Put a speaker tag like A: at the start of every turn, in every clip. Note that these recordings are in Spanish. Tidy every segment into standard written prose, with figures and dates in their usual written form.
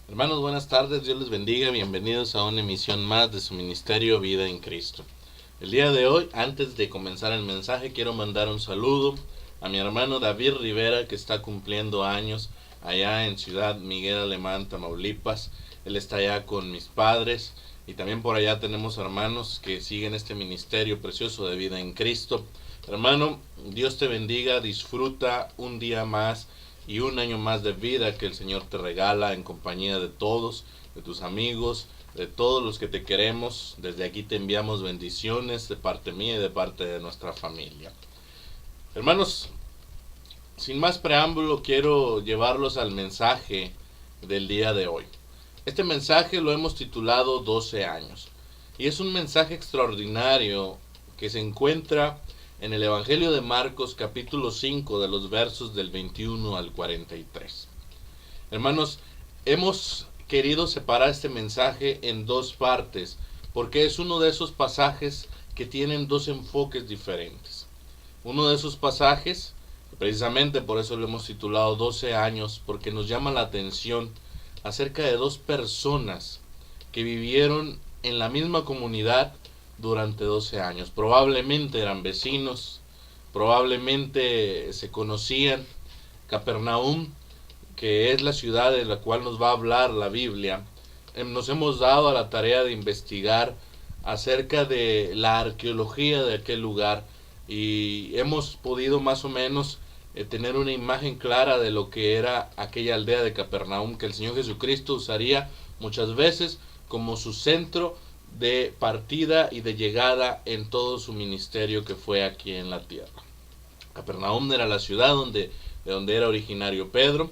A: Hermanos, buenas tardes, Dios les bendiga, bienvenidos a una emisión más de su ministerio Vida en Cristo. El día de hoy, antes de comenzar el mensaje, quiero mandar un saludo a mi hermano David Rivera, que está cumpliendo años allá en Ciudad Miguel Alemán, Tamaulipas. Él está allá con mis padres y también por allá tenemos hermanos que siguen este ministerio precioso de Vida en Cristo. Hermano, Dios te bendiga, disfruta un día más y un año más de vida que el Señor te regala en compañía de todos, de tus amigos, de todos los que te queremos. Desde aquí te enviamos bendiciones de parte mía y de parte de nuestra familia. Hermanos, sin más preámbulo, quiero llevarlos al mensaje del día de hoy. Este mensaje lo hemos titulado 12 años y es un mensaje extraordinario que se encuentra en el Evangelio de Marcos capítulo 5 de los versos del 21 al 43. Hermanos, hemos querido separar este mensaje en dos partes porque es uno de esos pasajes que tienen dos enfoques diferentes. Uno de esos pasajes, precisamente por eso lo hemos titulado 12 años, porque nos llama la atención acerca de dos personas que vivieron en la misma comunidad durante 12 años. Probablemente eran vecinos, probablemente se conocían. Capernaum, que es la ciudad de la cual nos va a hablar la Biblia, nos hemos dado a la tarea de investigar acerca de la arqueología de aquel lugar y hemos podido más o menos tener una imagen clara de lo que era aquella aldea de Capernaum que el Señor Jesucristo usaría muchas veces como su centro de partida y de llegada en todo su ministerio que fue aquí en la tierra. Capernaum era la ciudad de donde era originario Pedro,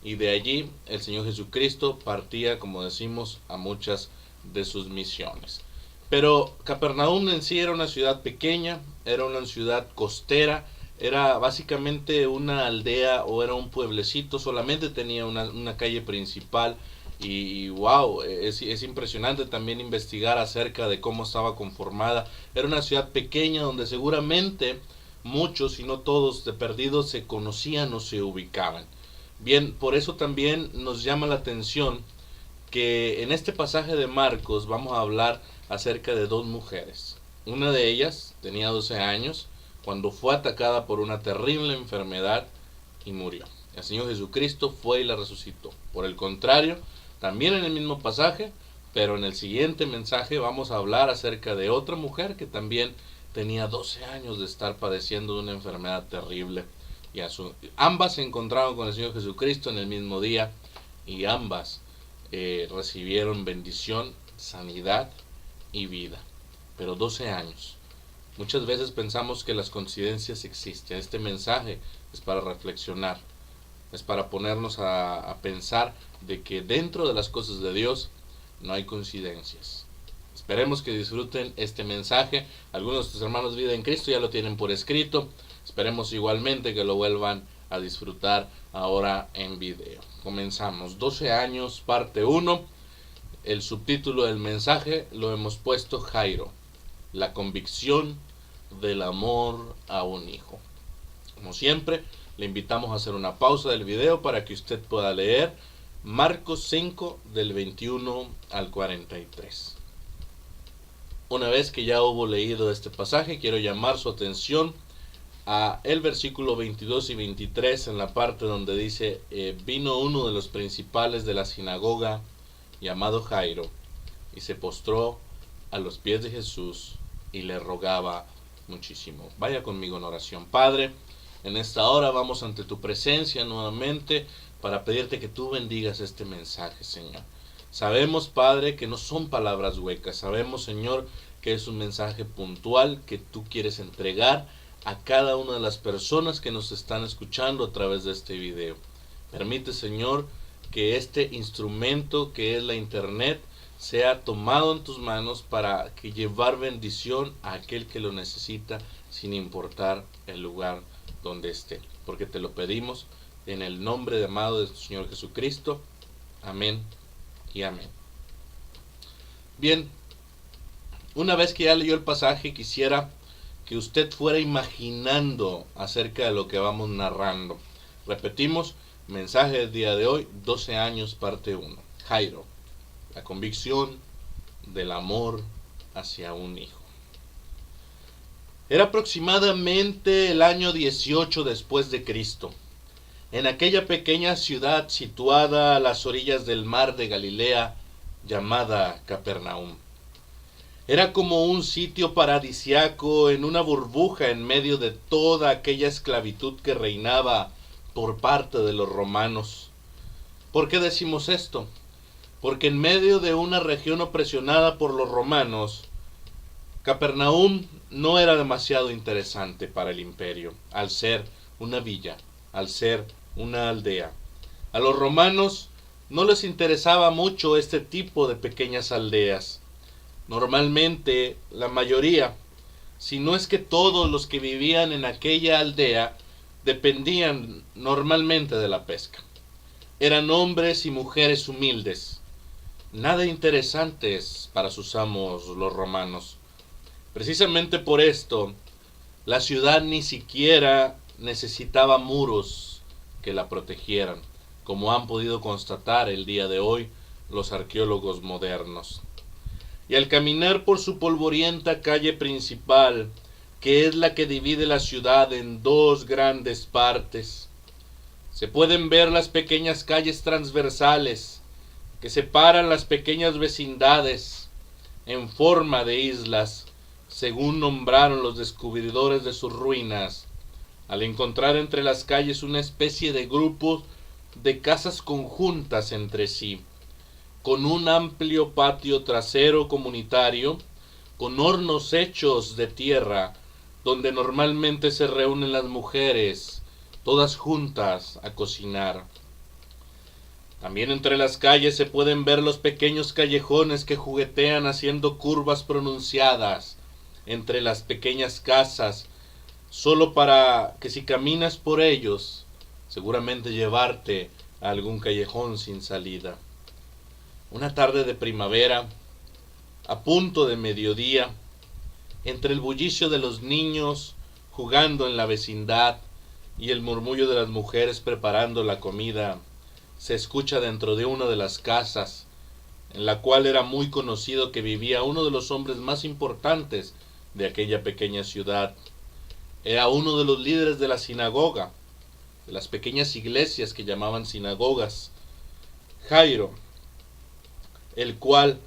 A: y de allí el Señor Jesucristo partía, como decimos, a muchas de sus misiones. Pero Capernaum en sí era una ciudad pequeña, era una ciudad costera, era básicamente una aldea o era un pueblecito, solamente tenía una calle principal. Y wow, es impresionante también investigar acerca de cómo estaba conformada. Era una ciudad pequeña donde seguramente muchos, si no todos, de perdidos se conocían o se ubicaban. Bien, por eso también nos llama la atención que en este pasaje de Marcos vamos a hablar acerca de dos mujeres. Una de ellas tenía 12 años cuando fue atacada por una terrible enfermedad y murió. El Señor Jesucristo fue y la resucitó. Por el contrario, también en el mismo pasaje, pero en el siguiente mensaje vamos a hablar acerca de otra mujer que también tenía 12 años de estar padeciendo de una enfermedad terrible. Y ambas se encontraron con el Señor Jesucristo en el mismo día y ambas recibieron bendición, sanidad y vida. Pero 12 años. Muchas veces pensamos que las coincidencias existen. Este mensaje es para reflexionar, es para ponernos a pensar de que dentro de las cosas de Dios no hay coincidencias. Esperemos que disfruten este mensaje. Algunos de tus hermanos de Vida en Cristo ya lo tienen por escrito. Esperemos igualmente que lo vuelvan a disfrutar ahora en video. Comenzamos. 12 años, parte 1. El subtítulo del mensaje lo hemos puesto Jairo, la convicción del amor a un hijo. Como siempre, le invitamos a hacer una pausa del video para que usted pueda leer Marcos 5 del 21 al 43. Una vez que ya hubo leído este pasaje, quiero llamar su atención a el versículo 22 y 23 en la parte donde dice, vino uno de los principales de la sinagoga llamado Jairo y se postró a los pies de Jesús y le rogaba muchísimo. Vaya conmigo en oración. Padre, en esta hora vamos ante tu presencia nuevamente para pedirte que tú bendigas este mensaje, Señor. Sabemos, Padre, que no son palabras huecas. Sabemos, Señor, que es un mensaje puntual que tú quieres entregar a cada una de las personas que nos están escuchando a través de este video. Permite, Señor, que este instrumento que es la internet sea tomado en tus manos para que llevar bendición a aquel que lo necesita sin importar el lugar donde esté. Porque te lo pedimos en el nombre de amado de nuestro Señor Jesucristo. Amén y amén. Bien, una vez que ya leyó el pasaje, quisiera que usted fuera imaginando acerca de lo que vamos narrando. Repetimos, mensaje del día de hoy, 12 años, parte 1. Jairo, la convicción del amor hacia un hijo. Era aproximadamente el año 18 después de Cristo. En aquella pequeña ciudad situada a las orillas del mar de Galilea, llamada Capernaum. Era como un sitio paradisiaco en una burbuja en medio de toda aquella esclavitud que reinaba por parte de los romanos. ¿Por qué decimos esto? Porque en medio de una región opresionada por los romanos, Capernaum no era demasiado interesante para el imperio, al ser una villa, al ser una aldea. A los romanos no les interesaba mucho este tipo de pequeñas aldeas. Normalmente, la mayoría, si no es que todos los que vivían en aquella aldea, dependían normalmente de la pesca. Eran hombres y mujeres humildes, nada interesantes para sus amos los romanos. Precisamente por esto, la ciudad ni siquiera necesitaba muros que la protegieran, como han podido constatar el día de hoy los arqueólogos modernos. Y al caminar por su polvorienta calle principal, que es la que divide la ciudad en dos grandes partes, se pueden ver las pequeñas calles transversales que separan las pequeñas vecindades en forma de islas, según nombraron los descubridores de sus ruinas, al encontrar entre las calles una especie de grupos de casas conjuntas entre sí, con un amplio patio trasero comunitario, con hornos hechos de tierra, donde normalmente se reúnen las mujeres, todas juntas a cocinar. También entre las calles se pueden ver los pequeños callejones que juguetean haciendo curvas pronunciadas entre las pequeñas casas, solo para que si caminas por ellos, seguramente llevarte a algún callejón sin salida. Una tarde de primavera, a punto de mediodía, entre el bullicio de los niños jugando en la vecindad y el murmullo de las mujeres preparando la comida, se escucha dentro de una de las casas, en la cual era muy conocido que vivía uno de los hombres más importantes de aquella pequeña ciudad. Era uno de los líderes de la sinagoga, de las pequeñas iglesias que llamaban sinagogas, Jairo, el cual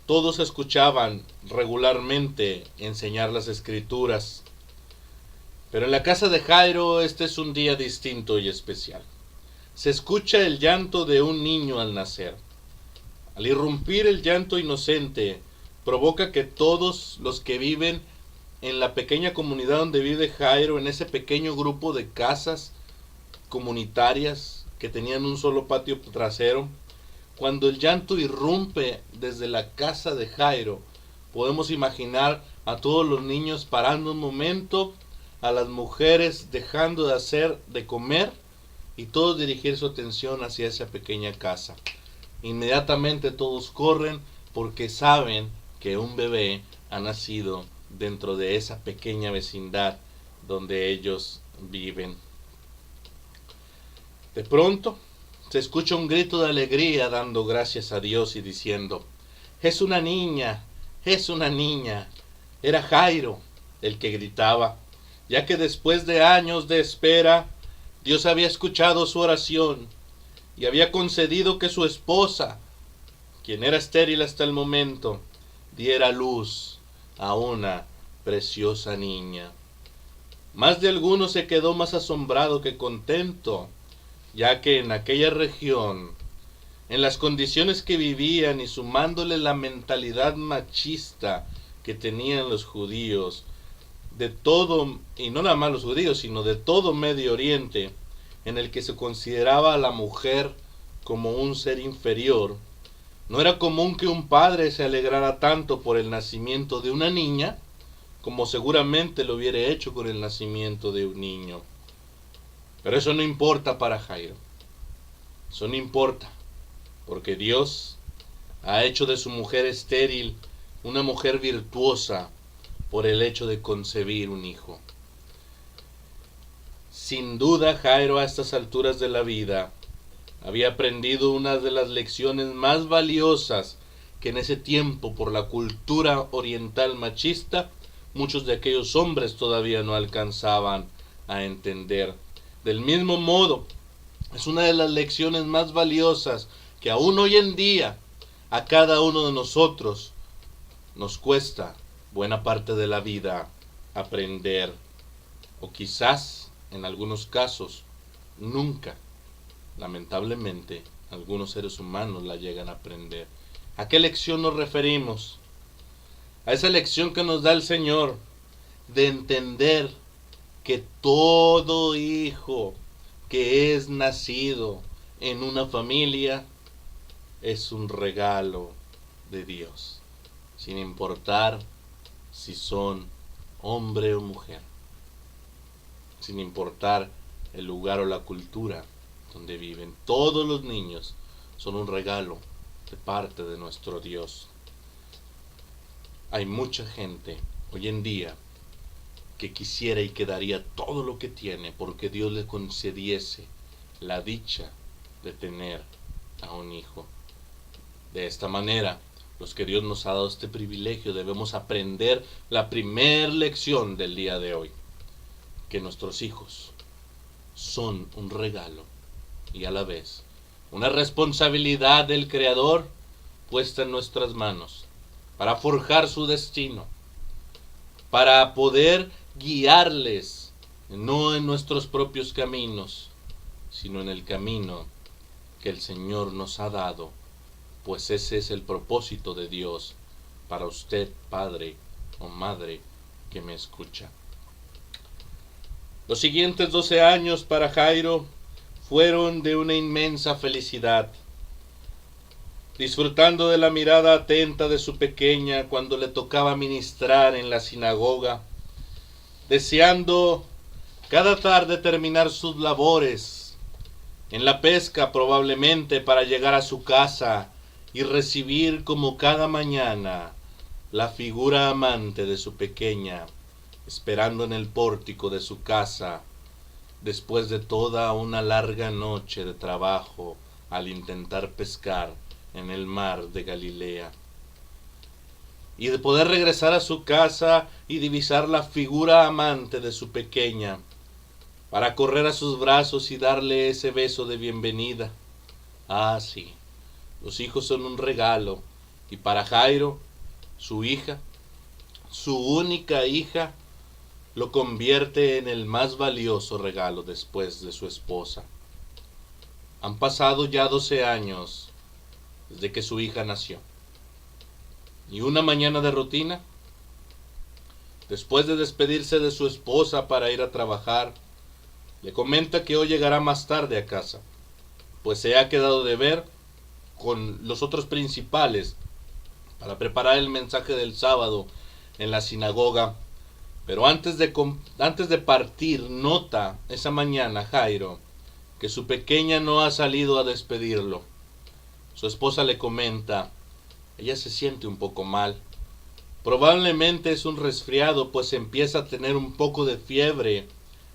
A: todos escuchaban regularmente enseñar las escrituras. Pero en la casa de Jairo este es un día distinto y especial. Se escucha el llanto de un niño al nacer. Al irrumpir el llanto inocente, provoca que todos los que viven en la pequeña comunidad donde vive Jairo, en ese pequeño grupo de casas comunitarias que tenían un solo patio trasero, cuando el llanto irrumpe desde la casa de Jairo, podemos imaginar a todos los niños parando un momento, a las mujeres dejando de hacer de comer y todos dirigir su atención hacia esa pequeña casa. Inmediatamente todos corren porque saben que un bebé ha nacido dentro de esa pequeña vecindad donde ellos viven. De pronto se escucha un grito de alegría dando gracias a Dios y diciendo: ¡es una niña! ¡Es una niña! Era Jairo el que gritaba, ya que después de años de espera, Dios había escuchado su oración y había concedido que su esposa, quien era estéril hasta el momento, diera luz a una preciosa niña. Más de alguno se quedó más asombrado que contento, ya que en aquella región, en las condiciones que vivían y sumándole la mentalidad machista que tenían los judíos, de todo, y no nada más los judíos, sino de todo Medio Oriente, en el que se consideraba a la mujer como un ser inferior, no era común que un padre se alegrara tanto por el nacimiento de una niña, como seguramente lo hubiera hecho con el nacimiento de un niño. Pero eso no importa para Jairo. Eso no importa, porque Dios ha hecho de su mujer estéril una mujer virtuosa por el hecho de concebir un hijo. Sin duda, Jairo a estas alturas de la vida Había aprendido una de las lecciones más valiosas que en ese tiempo, por la cultura oriental machista, muchos de aquellos hombres todavía no alcanzaban a entender. Del mismo modo, es una de las lecciones más valiosas que aún hoy en día a cada uno de nosotros nos cuesta buena parte de la vida aprender, o quizás en algunos casos nunca, lamentablemente, algunos seres humanos la llegan a aprender. ¿A qué lección nos referimos? A esa lección que nos da el Señor de entender que todo hijo que es nacido en una familia es un regalo de Dios, sin importar si son hombre o mujer, sin importar el lugar o la cultura donde viven. Todos los niños son un regalo de parte de nuestro Dios. Hay mucha gente hoy en día que quisiera y que daría todo lo que tiene porque Dios le concediese la dicha de tener a un hijo. De esta manera, los que Dios nos ha dado este privilegio, debemos aprender la primera lección del día de hoy, que nuestros hijos son un regalo y a la vez una responsabilidad del Creador puesta en nuestras manos para forjar su destino, para poder guiarles, no en nuestros propios caminos, sino en el camino que el Señor nos ha dado, pues ese es el propósito de Dios para usted, padre o madre que me escucha. Los siguientes 12 años para Jairo fueron de una inmensa felicidad, disfrutando de la mirada atenta de su pequeña cuando le tocaba ministrar en la sinagoga, deseando cada tarde terminar sus labores, en la pesca probablemente, para llegar a su casa y recibir como cada mañana la figura amante de su pequeña, esperando en el pórtico de su casa, después de toda una larga noche de trabajo al intentar pescar en el mar de Galilea, y de poder regresar a su casa y divisar la figura amante de su pequeña, para correr a sus brazos y darle ese beso de bienvenida. Ah, sí, los hijos son un regalo, y para Jairo, su hija, su única hija, lo convierte en el más valioso regalo después de su esposa. Han pasado ya 12 años desde que su hija nació. Y una mañana de rutina, después de despedirse de su esposa para ir a trabajar, le comenta que hoy llegará más tarde a casa, pues se ha quedado de ver con los otros principales para preparar el mensaje del sábado en la sinagoga. Pero antes de partir, nota esa mañana Jairo que su pequeña no ha salido a despedirlo. Su esposa le comenta: ella se siente un poco mal. Probablemente es un resfriado, pues empieza a tener un poco de fiebre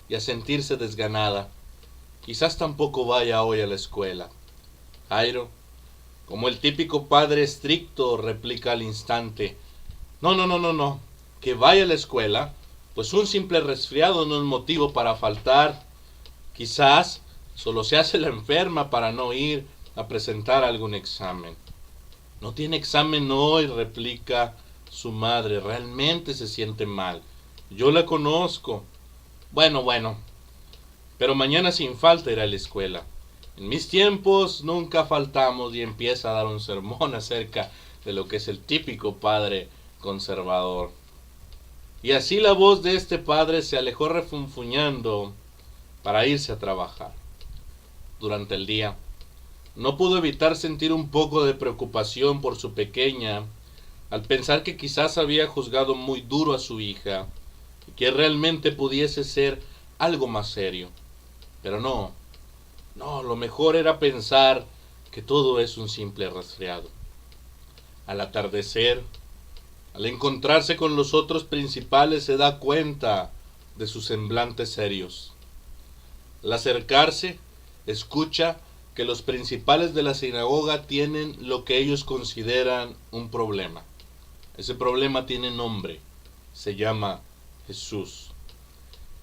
A: y a sentirse desganada. Quizás tampoco vaya hoy a la escuela. Jairo, como el típico padre estricto, replica al instante: No, que vaya a la escuela, pues un simple resfriado no es motivo para faltar. Quizás solo se hace la enferma para no ir a presentar algún examen. No tiene examen hoy, replica su madre, realmente se siente mal. Yo la conozco. Bueno, pero mañana sin falta irá a la escuela. En mis tiempos nunca faltamos, y empieza a dar un sermón acerca de lo que es el típico padre conservador. Y así la voz de este padre se alejó refunfuñando para irse a trabajar. Durante el día, no pudo evitar sentir un poco de preocupación por su pequeña, al pensar que quizás había juzgado muy duro a su hija, y que realmente pudiese ser algo más serio. Pero no, lo mejor era pensar que todo es un simple resfriado. Al atardecer, al encontrarse con los otros principales, se da cuenta de sus semblantes serios. Al acercarse, escucha que los principales de la sinagoga tienen lo que ellos consideran un problema. Ese problema tiene nombre, se llama Jesús.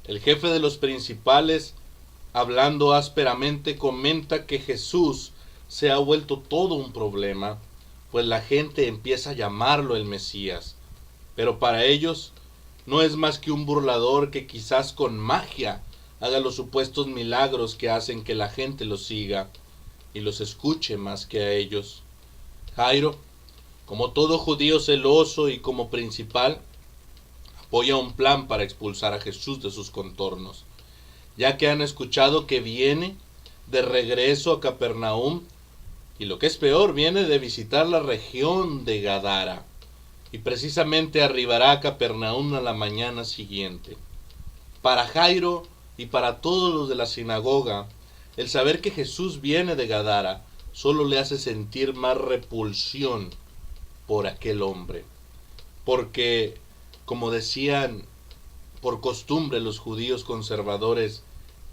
A: El jefe de los principales, hablando ásperamente, comenta que Jesús se ha vuelto todo un problema, pues la gente empieza a llamarlo el Mesías. Pero para ellos no es más que un burlador que quizás con magia haga los supuestos milagros que hacen que la gente lo siga y los escuche más que a ellos. Jairo, como todo judío celoso y como principal, apoya un plan para expulsar a Jesús de sus contornos, ya que han escuchado que viene de regreso a Capernaum y lo que es peor, viene de visitar la región de Gadara y precisamente arribará a Capernaum a la mañana siguiente. Para Jairo y para todos los de la sinagoga, el saber que Jesús viene de Gadara solo le hace sentir más repulsión por aquel hombre, porque, como decían por costumbre los judíos conservadores,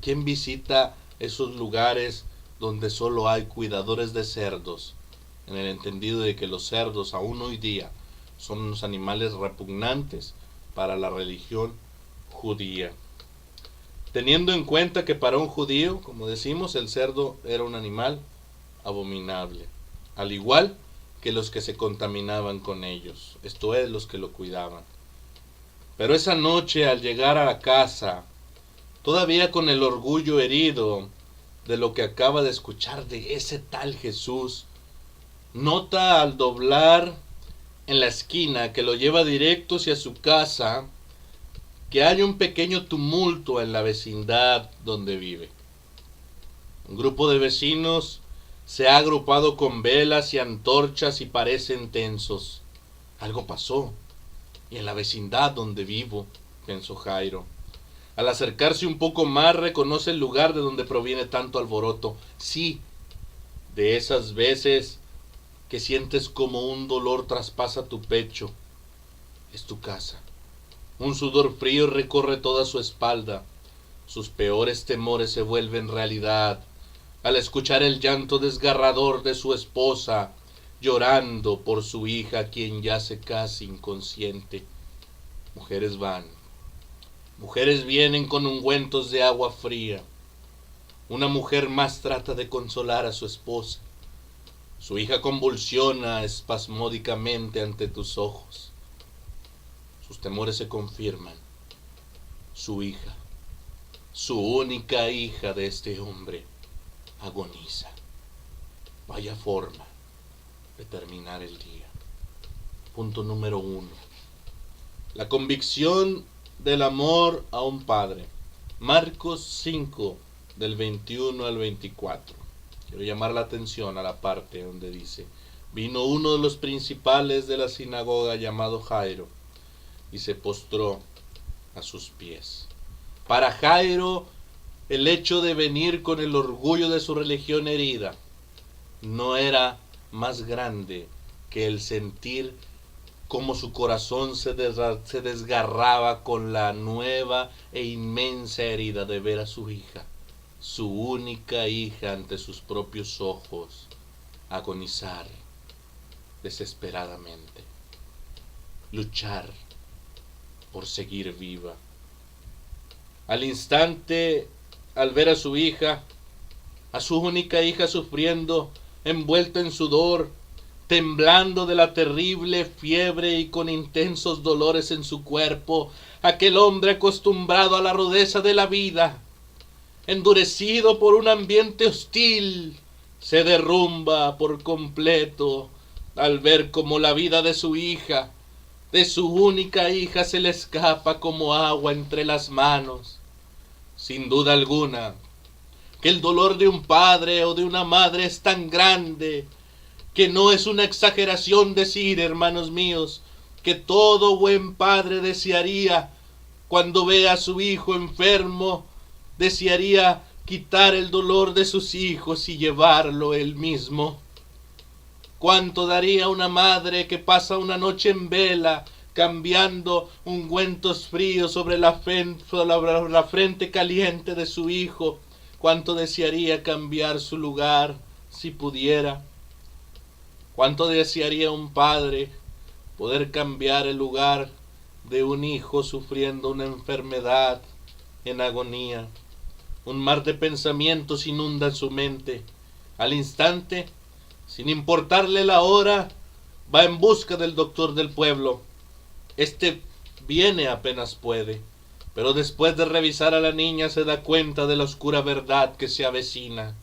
A: ¿quién visita esos lugares donde solo hay cuidadores de cerdos? En el entendido de que los cerdos aún hoy día son unos animales repugnantes para la religión judía. Teniendo en cuenta que para un judío, como decimos, el cerdo era un animal abominable, al igual que los que se contaminaban con ellos, esto es, los que lo cuidaban. Pero esa noche, al llegar a la casa, todavía con el orgullo herido de lo que acaba de escuchar de ese tal Jesús, nota al doblar en la esquina que lo lleva directo hacia su casa que hay un pequeño tumulto en la vecindad donde vive. Un grupo de vecinos se ha agrupado con velas y antorchas y parecen tensos. Algo pasó, y en la vecindad donde vivo, pensó Jairo. Al acercarse un poco más reconoce el lugar de donde proviene tanto alboroto. Sí, de esas veces que sientes como un dolor traspasa tu pecho. Es tu casa. Un sudor frío recorre toda su espalda. Sus peores temores se vuelven realidad al escuchar el llanto desgarrador de su esposa, llorando por su hija, quien yace casi inconsciente. Mujeres van, mujeres vienen con ungüentos de agua fría. Una mujer más trata de consolar a su esposa. Su hija convulsiona espasmódicamente ante tus ojos. Sus temores se confirman. Su hija, su única hija de este hombre, agoniza. Vaya forma de terminar el día. Punto número 1. La convicción del amor a un padre. Marcos 5, del 21 al 24. Quiero llamar la atención a la parte donde dice: vino uno de los principales de la sinagoga llamado Jairo y se postró a sus pies. Para Jairo, el hecho de venir con el orgullo de su religión herida no era más grande que el sentir cómo su corazón se desgarraba con la nueva e inmensa herida de ver a su hija, su única hija, ante sus propios ojos, agonizar desesperadamente, luchar por seguir viva. Al instante, al ver a su hija, a su única hija sufriendo, envuelta en sudor, temblando de la terrible fiebre y con intensos dolores en su cuerpo, aquel hombre acostumbrado a la rudeza de la vida, endurecido por un ambiente hostil, se derrumba por completo al ver cómo la vida de su hija, de su única hija, se le escapa como agua entre las manos. Sin duda alguna, que el dolor de un padre o de una madre es tan grande que no es una exageración decir, hermanos míos, que todo buen padre desearía, cuando ve a su hijo enfermo, desearía quitar el dolor de sus hijos y llevarlo él mismo. ¿Cuánto daría una madre que pasa una noche en vela, cambiando ungüentos fríos sobre la frente caliente de su hijo, cuánto desearía cambiar su lugar si pudiera. Cuánto desearía un padre poder cambiar el lugar de un hijo sufriendo una enfermedad en agonía. Un mar de pensamientos inunda su mente. Al instante, sin importarle la hora, va en busca del doctor del pueblo. Este viene apenas puede, pero después de revisar a la niña se da cuenta de la oscura verdad que se avecina.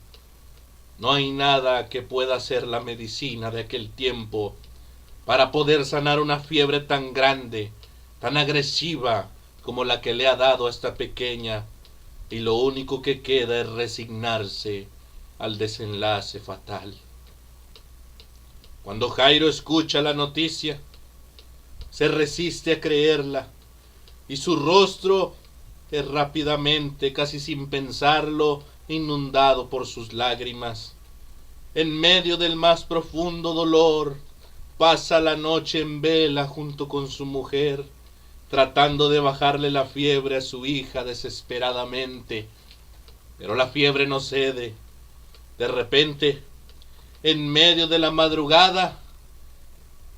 A: No hay nada que pueda hacer la medicina de aquel tiempo para poder sanar una fiebre tan grande, tan agresiva como la que le ha dado a esta pequeña, y lo único que queda es resignarse al desenlace fatal. Cuando Jairo escucha la noticia, se resiste a creerla, y su rostro es rápidamente, casi sin pensarlo, inundado por sus lágrimas. En medio del más profundo dolor, pasa la noche en vela junto con su mujer, tratando de bajarle la fiebre a su hija desesperadamente. Pero la fiebre no cede. De repente, en medio de la madrugada,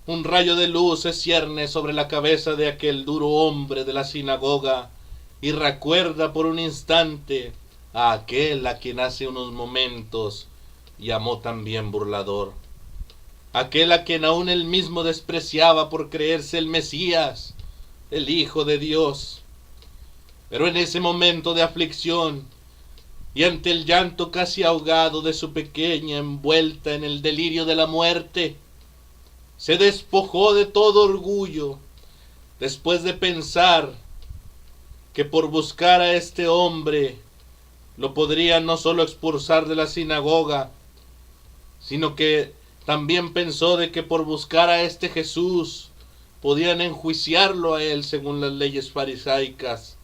A: un rayo de luz se cierne sobre la cabeza de aquel duro hombre de la sinagoga y recuerda por un instante a aquel a quien hace unos momentos llamó también burlador. Aquel a quien aún él mismo despreciaba por creerse el Mesías, el Hijo de Dios. Pero en ese momento de aflicción y ante el llanto casi ahogado de su pequeña envuelta en el delirio de la muerte, se despojó de todo orgullo después de pensar que por buscar a este hombre lo podrían no solo expulsar de la sinagoga, sino que también pensó de que por buscar a este Jesús podían enjuiciarlo a él según las leyes farisaicas.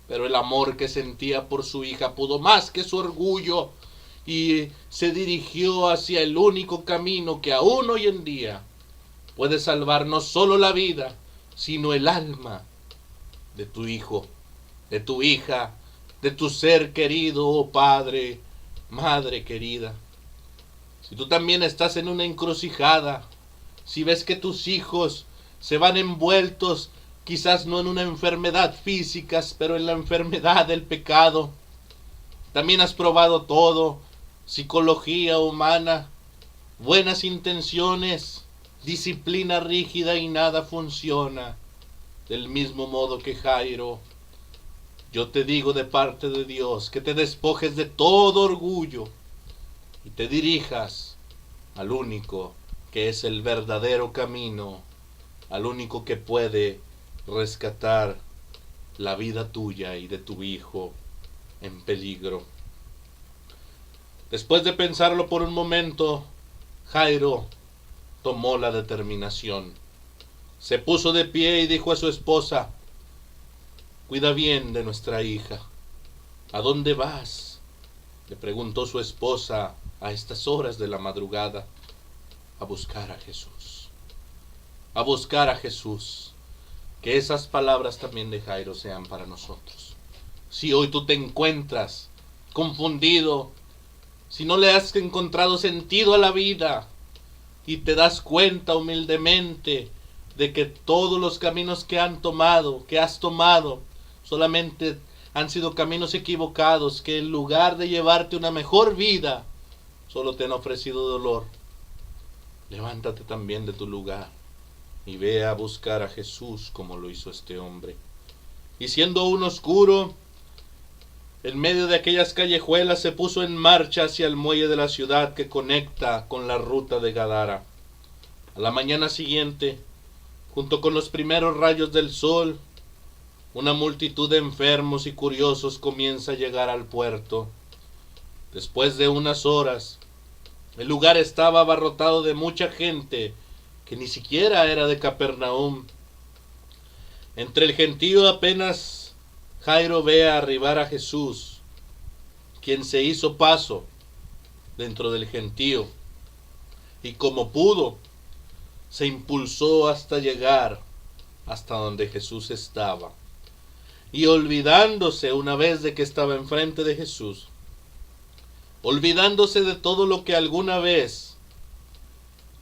A: Pero el amor que sentía por su hija pudo más que su orgullo y se dirigió hacia el único camino que aún hoy en día puede salvar no solo la vida, sino el alma de tu hijo, de tu hija, de tu ser querido, oh Padre, Madre querida. Si tú también estás en una encrucijada, si ves que tus hijos se van envueltos, quizás no en una enfermedad física, pero en la enfermedad del pecado, también has probado todo, psicología humana, buenas intenciones, disciplina rígida y nada funciona. Del mismo modo que Jairo, yo te digo de parte de Dios que te despojes de todo orgullo y te dirijas al único que es el verdadero camino, al único que puede rescatar la vida tuya y de tu hijo en peligro. Después de pensarlo por un momento, Jairo tomó la determinación. Se puso de pie y dijo a su esposa: cuida bien de nuestra hija. ¿A dónde vas?, le preguntó su esposa a estas horas de la madrugada. A buscar a Jesús. A buscar a Jesús. Que esas palabras también de Jairo sean para nosotros. Si hoy tú te encuentras confundido, si no le has encontrado sentido a la vida y te das cuenta humildemente de que todos los caminos que has tomado, solamente han sido caminos equivocados, que en lugar de llevarte una mejor vida, solo te han ofrecido dolor, levántate también de tu lugar y ve a buscar a Jesús como lo hizo este hombre. Y siendo aún oscuro, en medio de aquellas callejuelas se puso en marcha hacia el muelle de la ciudad que conecta con la ruta de Gadara. A la mañana siguiente, junto con los primeros rayos del sol, una multitud de enfermos y curiosos comienza a llegar al puerto. Después de unas horas, el lugar estaba abarrotado de mucha gente que ni siquiera era de Capernaum. Entre el gentío apenas Jairo ve arribar a Jesús, quien se hizo paso dentro del gentío, y como pudo, se impulsó hasta llegar hasta donde Jesús estaba. Y olvidándose una vez de que estaba enfrente de Jesús, olvidándose de todo lo que alguna vez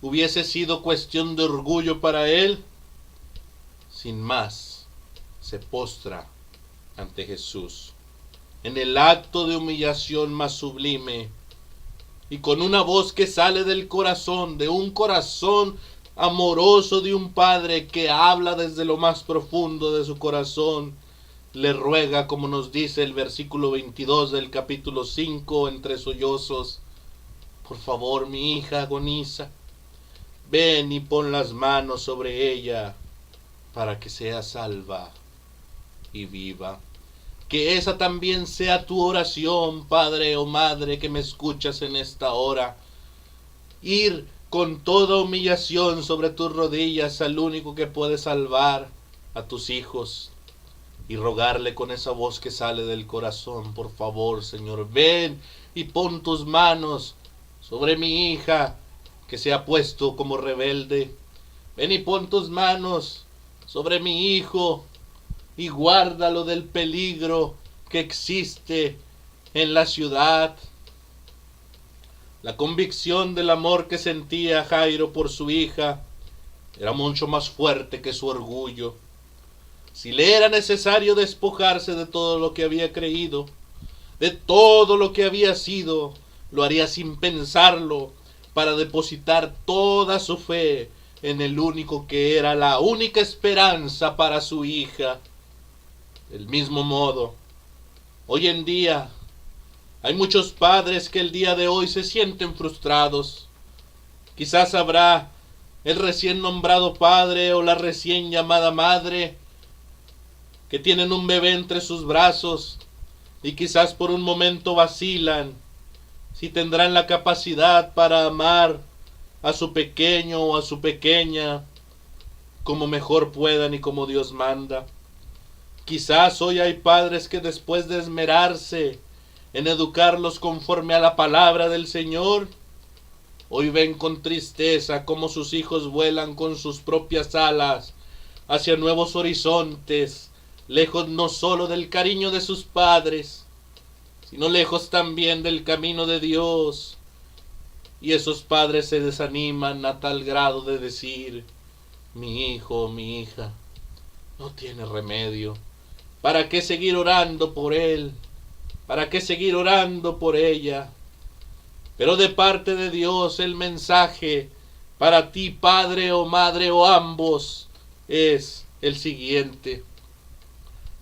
A: hubiese sido cuestión de orgullo para él, sin más, se postra ante Jesús, en el acto de humillación más sublime, y con una voz que sale del corazón, de un corazón amoroso de un padre que habla desde lo más profundo de su corazón, le ruega, como nos dice el versículo 22 del capítulo 5, entre sollozos: por favor, mi hija agoniza, ven y pon las manos sobre ella para que sea salva y viva. Que esa también sea tu oración, padre o madre que me escuchas en esta hora. Ir con toda humillación sobre tus rodillas al único que puede salvar a tus hijos y rogarle con esa voz que sale del corazón: por favor, Señor, ven y pon tus manos sobre mi hija que se ha puesto como rebelde. Ven y pon tus manos sobre mi hijo y guárdalo del peligro que existe en la ciudad. La convicción del amor que sentía Jairo por su hija era mucho más fuerte que su orgullo. Si le era necesario despojarse de todo lo que había creído, de todo lo que había sido, lo haría sin pensarlo, para depositar toda su fe en el único que era la única esperanza para su hija. Del mismo modo, hoy en día hay muchos padres que el día de hoy se sienten frustrados. Quizás habrá el recién nombrado padre o la recién llamada madre que tienen un bebé entre sus brazos y quizás por un momento vacilan si tendrán la capacidad para amar a su pequeño o a su pequeña como mejor puedan y como Dios manda. Quizás hoy hay padres que después de esmerarse en educarlos conforme a la palabra del Señor, hoy ven con tristeza cómo sus hijos vuelan con sus propias alas hacia nuevos horizontes, lejos no solo del cariño de sus padres, sino lejos también del camino de Dios. Y esos padres se desaniman a tal grado de decir: mi hijo, mi hija, no tiene remedio. ¿Para qué seguir orando por él? ¿Para qué seguir orando por ella? Pero de parte de Dios el mensaje para ti, padre o madre o ambos, es el siguiente: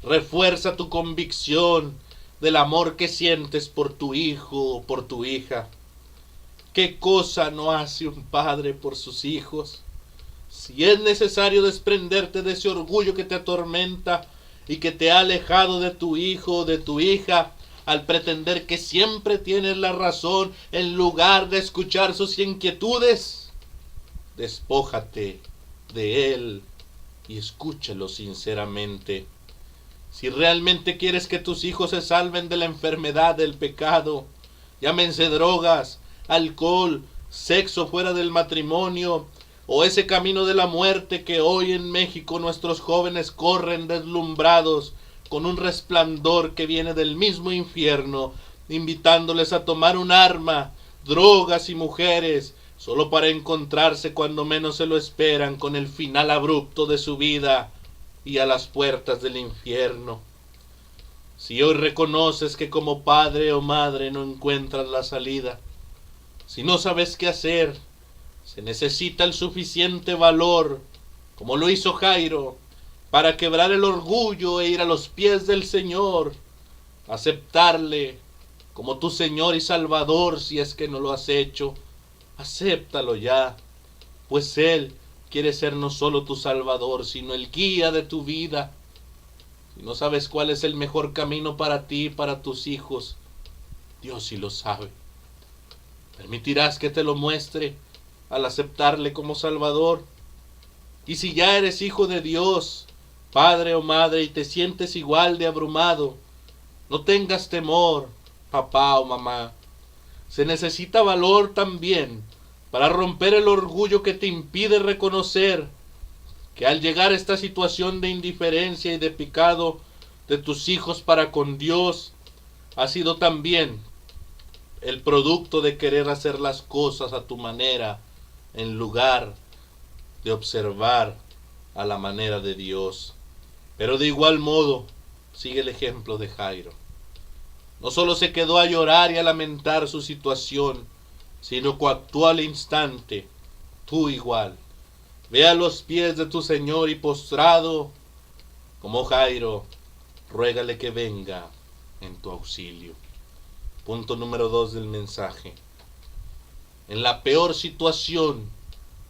A: refuerza tu convicción del amor que sientes por tu hijo o por tu hija. ¿Qué cosa no hace un padre por sus hijos? Si es necesario desprenderte de ese orgullo que te atormenta y que te ha alejado de tu hijo o de tu hija, al pretender que siempre tienes la razón en lugar de escuchar sus inquietudes, despójate de él y escúchalo sinceramente. Si realmente quieres que tus hijos se salven de la enfermedad del pecado, llámense drogas, alcohol, sexo fuera del matrimonio, o ese camino de la muerte que hoy en México nuestros jóvenes corren deslumbrados con un resplandor que viene del mismo infierno, invitándoles a tomar un arma, drogas y mujeres, solo para encontrarse cuando menos se lo esperan con el final abrupto de su vida y a las puertas del infierno. Si hoy reconoces que como padre o madre no encuentras la salida, si no sabes qué hacer, se necesita el suficiente valor, como lo hizo Jairo, para quebrar el orgullo e ir a los pies del Señor, aceptarle como tu Señor y Salvador. Si es que no lo has hecho, acéptalo ya, pues Él quiere ser no solo tu Salvador, sino el guía de tu vida. Si no sabes cuál es el mejor camino para ti y para tus hijos, Dios sí lo sabe. Permitirás que te lo muestre al aceptarle como Salvador. Y si ya eres hijo de Dios, padre o madre, y te sientes igual de abrumado, no tengas temor, papá o mamá. Se necesita valor también para romper el orgullo que te impide reconocer que al llegar a esta situación de indiferencia y de pecado de tus hijos para con Dios, ha sido también el producto de querer hacer las cosas a tu manera en lugar de observar a la manera de Dios. Pero de igual modo, sigue el ejemplo de Jairo. No solo se quedó a llorar y a lamentar su situación, sino que actuó al instante. Tú igual. Ve a los pies de tu Señor y postrado, como Jairo, ruégale que venga en tu auxilio. Punto número 2 del mensaje. En la peor situación,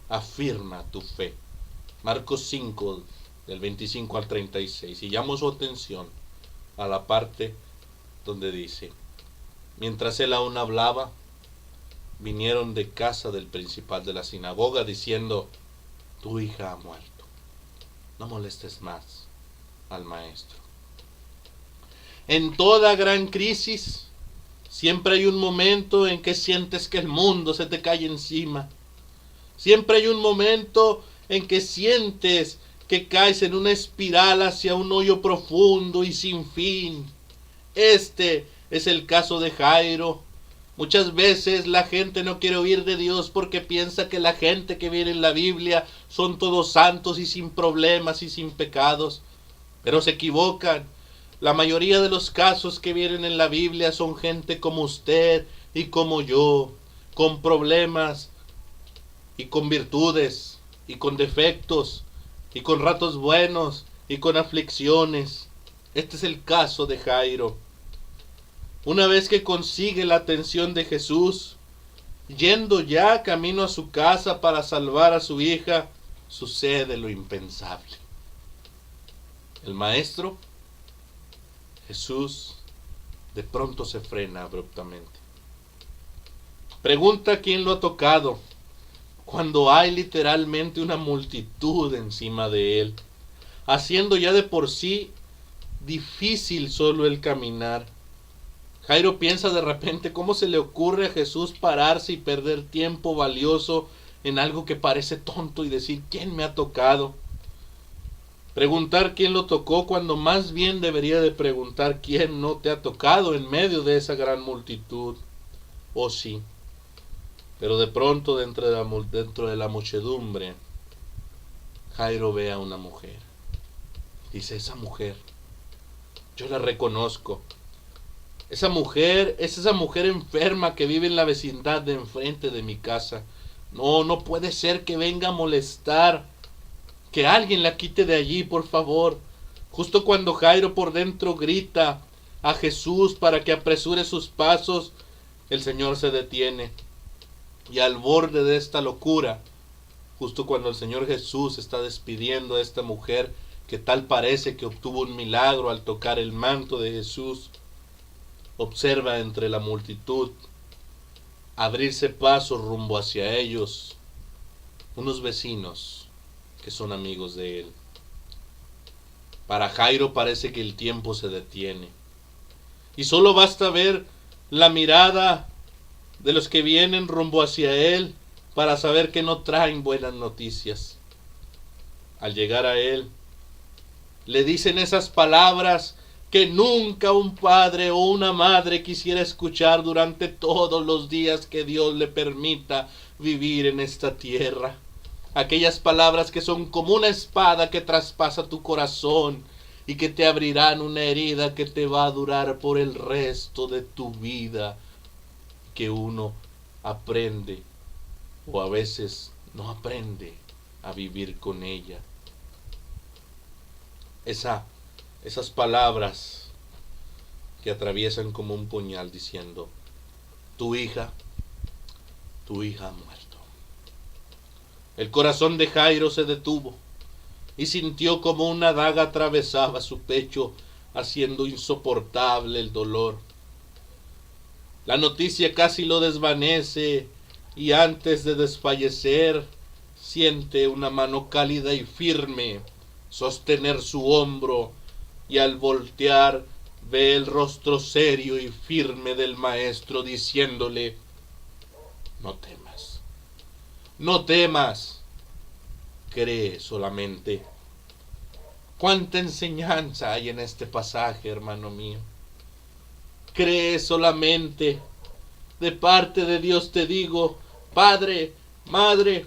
A: afirma tu fe. Marcos 5, del 25 al 36. Y llamo su atención a la parte donde dice: mientras él aún hablaba, vinieron de casa del principal de la sinagoga diciendo: tu hija ha muerto, no molestes más al maestro. En toda gran crisis siempre hay un momento en que sientes que el mundo se te cae encima. Siempre hay un momento en que sientes que caes en una espiral hacia un hoyo profundo y sin fin. Este es el caso de Jairo. Muchas veces la gente no quiere oír de Dios porque piensa que la gente que viene en la Biblia son todos santos y sin problemas y sin pecados. Pero se equivocan. La mayoría de los casos que vienen en la Biblia son gente como usted y como yo, con problemas y con virtudes y con defectos y con ratos buenos y con aflicciones. Este es el caso de Jairo. Una vez que consigue la atención de Jesús, yendo ya camino a su casa para salvar a su hija, sucede lo impensable. El maestro, Jesús, de pronto se frena abruptamente. Pregunta quién lo ha tocado, cuando hay literalmente una multitud encima de él, haciendo ya de por sí difícil solo el caminar. Jairo piensa de repente cómo se le ocurre a Jesús pararse y perder tiempo valioso en algo que parece tonto y decir: ¿quién me ha tocado? Preguntar quién lo tocó cuando más bien debería de preguntar quién no te ha tocado en medio de esa gran multitud. Oh sí, pero de pronto dentro de la muchedumbre, Jairo ve a una mujer. Dice: esa mujer, yo la reconozco. Esa mujer es esa mujer enferma que vive en la vecindad de enfrente de mi casa. No puede ser que venga a molestar. Que alguien la quite de allí, por favor. Justo cuando Jairo por dentro grita a Jesús para que apresure sus pasos, el Señor se detiene. Y al borde de esta locura, justo cuando el Señor Jesús está despidiendo a esta mujer, que tal parece que obtuvo un milagro al tocar el manto de Jesús, observa entre la multitud abrirse paso rumbo hacia ellos unos vecinos que son amigos de él. Para Jairo parece que el tiempo se detiene y solo basta ver la mirada de los que vienen rumbo hacia él para saber que no traen buenas noticias. Al llegar a él, le dicen esas palabras que nunca un padre o una madre quisiera escuchar durante todos los días que Dios le permita vivir en esta tierra. Aquellas palabras que son como una espada que traspasa tu corazón y que te abrirán una herida que te va a durar por el resto de tu vida, que uno aprende o a veces no aprende a vivir con ella. Esas palabras que atraviesan como un puñal diciendo: tu hija ha muerto. El corazón de Jairo se detuvo y sintió como una daga atravesaba su pecho, haciendo insoportable el dolor. La noticia casi lo desvanece y antes de desfallecer siente una mano cálida y firme sostener su hombro, y al voltear ve el rostro serio y firme del maestro diciéndole: no temas, no temas, cree solamente. Cuánta enseñanza hay en este pasaje, hermano mío. Cree solamente. De parte de Dios te digo, padre, madre,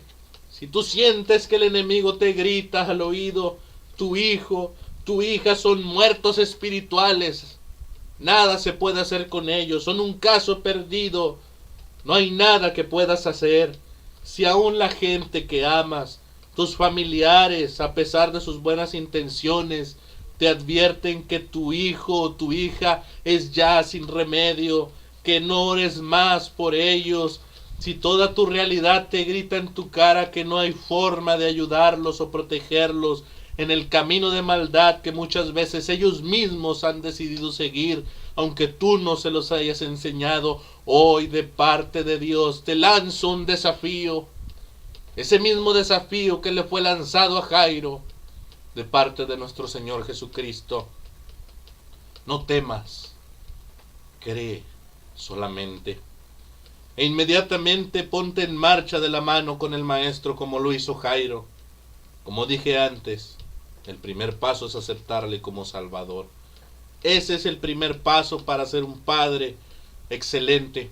A: si tú sientes que el enemigo te grita al oído, tu hijo, tu hija son muertos espirituales, nada se puede hacer con ellos, son un caso perdido, no hay nada que puedas hacer. Si aún la gente que amas, tus familiares, a pesar de sus buenas intenciones, te advierten que tu hijo o tu hija es ya sin remedio, que no ores más por ellos, si toda tu realidad te grita en tu cara que no hay forma de ayudarlos o protegerlos en el camino de maldad que muchas veces ellos mismos han decidido seguir, aunque tú no se los hayas enseñado, hoy de parte de Dios te lanzo un desafío, ese mismo desafío que le fue lanzado a Jairo, de parte de nuestro Señor Jesucristo. No temas, cree solamente. E inmediatamente ponte en marcha de la mano con el Maestro como lo hizo Jairo. Como dije antes, el primer paso es aceptarle como Salvador. Ese es el primer paso para ser un padre excelente.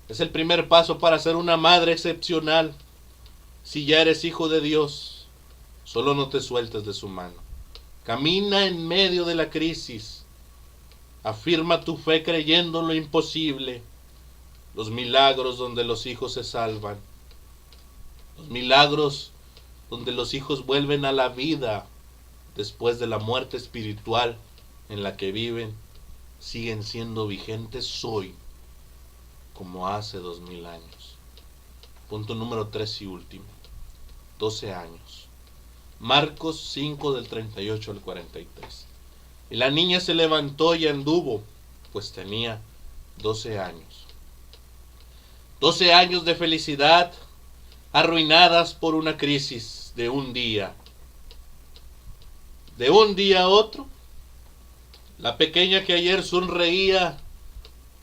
A: Es el primer paso para ser una madre excepcional. Si ya eres hijo de Dios, solo no te sueltes de su mano. Camina en medio de la crisis. Afirma tu fe creyendo en lo imposible. Los milagros donde los hijos se salvan. Los milagros donde los hijos vuelven a la vida después de la muerte espiritual en la que viven, siguen siendo vigentes hoy como hace 2000 años. Punto número 3 y último. 12 años. Marcos 5 del 38 al 43. Y la niña se levantó y anduvo, pues tenía 12 años. 12 años de felicidad arruinadas por una crisis de un día. De un día a otro, la pequeña que ayer sonreía,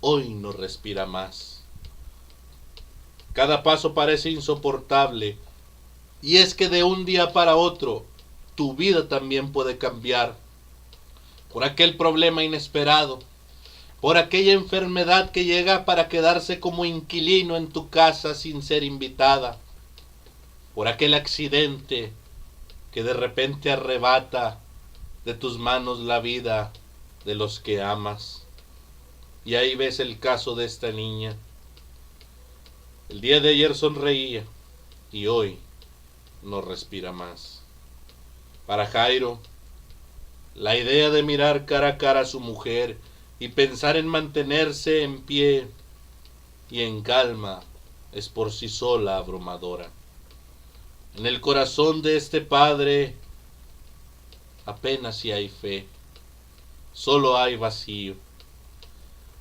A: hoy no respira más. Cada paso parece insoportable. Y es que de un día para otro, tu vida también puede cambiar. Por aquel problema inesperado, por aquella enfermedad que llega para quedarse como inquilino en tu casa sin ser invitada, por aquel accidente que de repente arrebata de tus manos la vida de los que amas. Y ahí ves el caso de esta niña. El día de ayer sonreía y hoy no respira más. Para Jairo, la idea de mirar cara a cara a su mujer y pensar en mantenerse en pie y en calma es por sí sola abrumadora. En el corazón de este padre apenas si hay fe, solo hay vacío.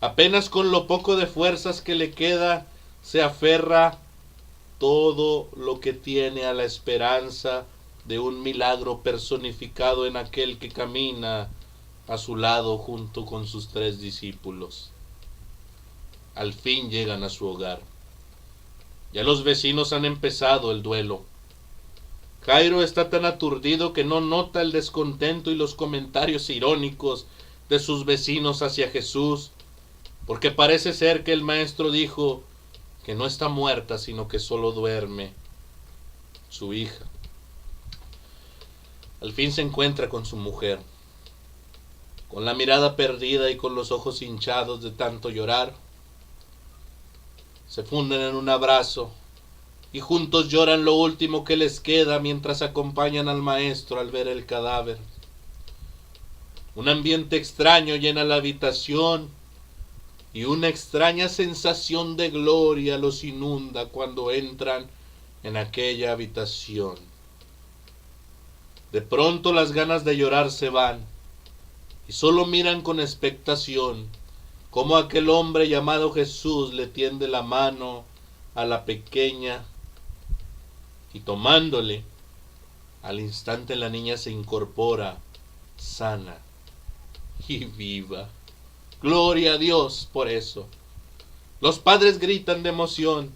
A: Apenas con lo poco de fuerzas que le queda se aferra todo lo que tiene a la esperanza de un milagro personificado en aquel que camina a su lado junto con sus 3 discípulos. Al fin llegan a su hogar. Ya los vecinos han empezado el duelo. Jairo está tan aturdido que no nota el descontento y los comentarios irónicos de sus vecinos hacia Jesús, porque parece ser que el maestro dijo que no está muerta, sino que solo duerme su hija. Al fin se encuentra con su mujer, con la mirada perdida y con los ojos hinchados de tanto llorar. Se funden en un abrazo y juntos lloran lo último que les queda mientras acompañan al maestro al ver el cadáver. Un ambiente extraño llena la habitación y una extraña sensación de gloria los inunda cuando entran en aquella habitación. De pronto las ganas de llorar se van y solo miran con expectación cómo aquel hombre llamado Jesús le tiende la mano a la pequeña y tomándole, al instante la niña se incorpora sana y viva. Gloria a Dios por eso. Los padres gritan de emoción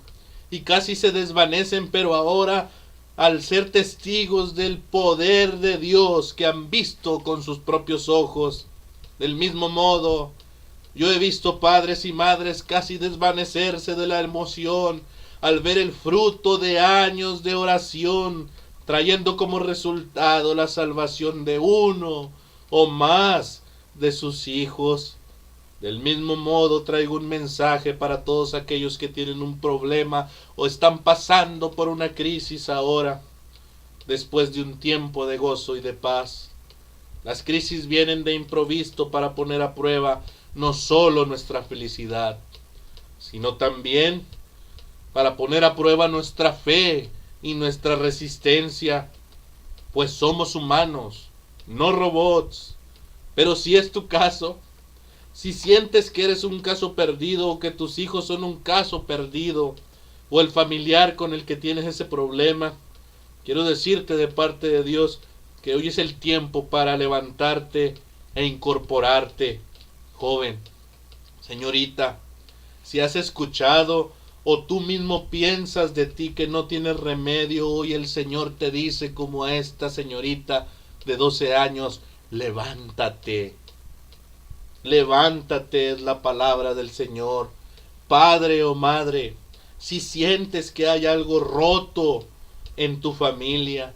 A: y casi se desvanecen, pero ahora, al ser testigos del poder de Dios que han visto con sus propios ojos, del mismo modo, Yo he visto padres y madres casi desvanecerse de la emoción al ver el fruto de años de oración, trayendo como resultado la salvación de uno o más de sus hijos. Del mismo modo traigo un mensaje para todos aquellos que tienen un problema o están pasando por una crisis ahora, después de un tiempo de gozo y de paz. Las crisis vienen de improviso para poner a prueba no solo nuestra felicidad, sino también para poner a prueba nuestra fe y nuestra resistencia, pues somos humanos, no robots. Pero si es tu caso, si sientes que eres un caso perdido o que tus hijos son un caso perdido, o el familiar con el que tienes ese problema, quiero decirte de parte de Dios que hoy es el tiempo para levantarte e incorporarte, joven, señorita. Si has escuchado o tú mismo piensas de ti que no tienes remedio, hoy el Señor te dice como a esta señorita de 12 años, levántate. Levántate es la palabra del Señor. Padre o madre, si sientes que hay algo roto en tu familia,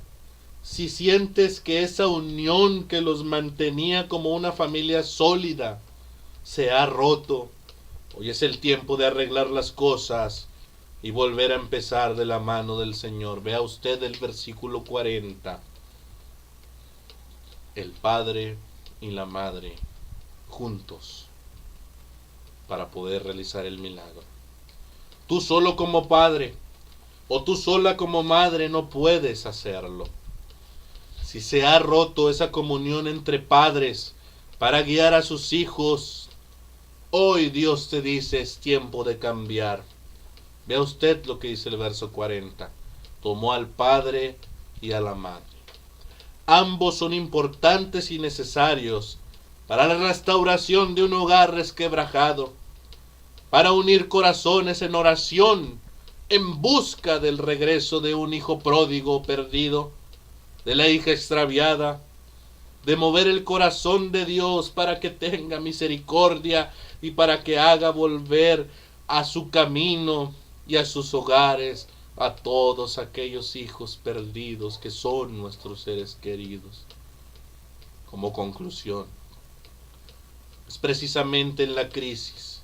A: si sientes que esa unión que los mantenía como una familia sólida se ha roto, hoy es el tiempo de arreglar las cosas y volver a empezar de la mano del Señor. Vea usted el versículo 40. El padre y la madre juntos para poder realizar el milagro. Tú solo como padre o tú sola como madre no puedes hacerlo. Si se ha roto esa comunión entre padres para guiar a sus hijos, hoy Dios te dice es tiempo de cambiar. Vea usted lo que dice el verso 40. Tomó al padre y a la madre. Ambos son importantes y necesarios para la restauración de un hogar resquebrajado, para unir corazones en oración en busca del regreso de un hijo pródigo perdido, de la hija extraviada, de mover el corazón de Dios para que tenga misericordia y para que haga volver a su camino y a sus hogares a todos aquellos hijos perdidos que son nuestros seres queridos. Como conclusión, es precisamente en la crisis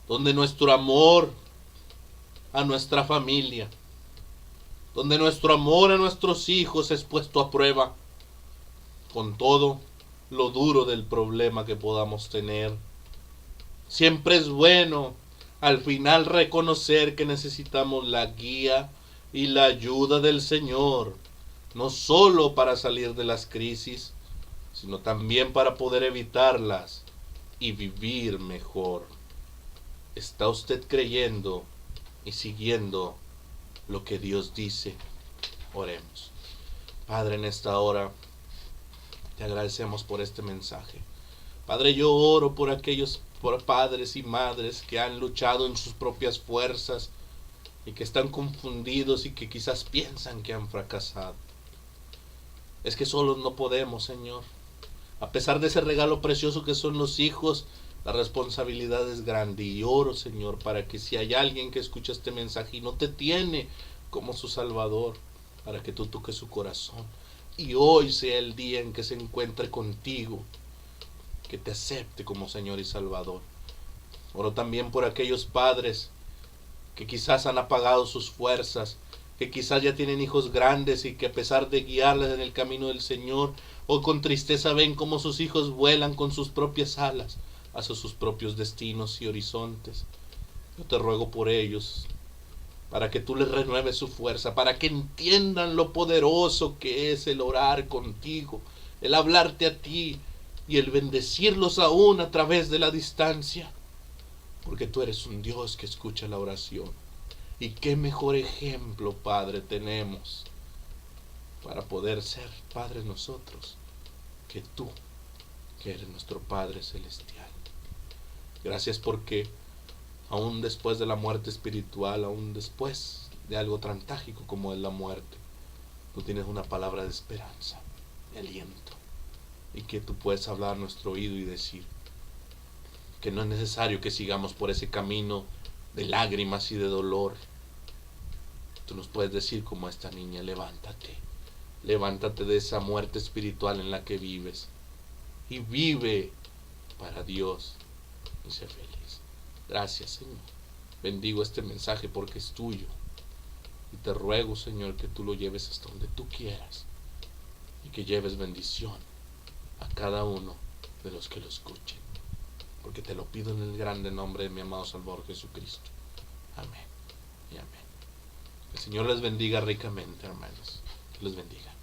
A: donde nuestro amor a nuestra familia, donde nuestro amor a nuestros hijos es puesto a prueba, con todo lo duro del problema que podamos tener. Siempre es bueno al final reconocer que necesitamos la guía y la ayuda del Señor, no solo para salir de las crisis, sino también para poder evitarlas y vivir mejor. ¿Está usted creyendo y siguiendo lo que Dios dice? Oremos. Padre, en esta hora te agradecemos por este mensaje. Padre, yo oro por aquellos padres y madres que han luchado en sus propias fuerzas y que están confundidos y que quizás piensan que han fracasado. Es que solos no podemos, Señor. A pesar de ese regalo precioso que son los hijos, la responsabilidad es grande. Y oro, Señor, para que si hay alguien que escucha este mensaje y no te tiene como su Salvador, para que tú toques su corazón. Y hoy sea el día en que se encuentre contigo, que te acepte como Señor y Salvador. Oro también por aquellos padres que quizás han apagado sus fuerzas, que quizás ya tienen hijos grandes y que a pesar de guiarles en el camino del Señor, hoy con tristeza ven cómo sus hijos vuelan con sus propias alas hacia sus propios destinos y horizontes. Yo te ruego por ellos, para que tú les renueves su fuerza, para que entiendan lo poderoso que es el orar contigo, el hablarte a ti y el bendecirlos aún a través de la distancia, porque tú eres un Dios que escucha la oración. Y qué mejor ejemplo, Padre, tenemos para poder ser Padres nosotros que tú, que eres nuestro Padre Celestial. Gracias porque aún después de la muerte espiritual, aún después de algo tan trágico como es la muerte, tú tienes una palabra de esperanza, de aliento, y que tú puedes hablar a nuestro oído y decir que no es necesario que sigamos por ese camino de lágrimas y de dolor. Tú nos puedes decir como esta niña: levántate, levántate de esa muerte espiritual en la que vives y vive para Dios y sé feliz. Gracias, Señor. Bendigo este mensaje porque es tuyo y te ruego, Señor, que tú lo lleves hasta donde tú quieras y que lleves bendición a cada uno de los que lo escuchen, porque te lo pido en el grande nombre de mi amado Salvador Jesucristo. Amén y amén. El Señor les bendiga ricamente, hermanos. Que les bendiga.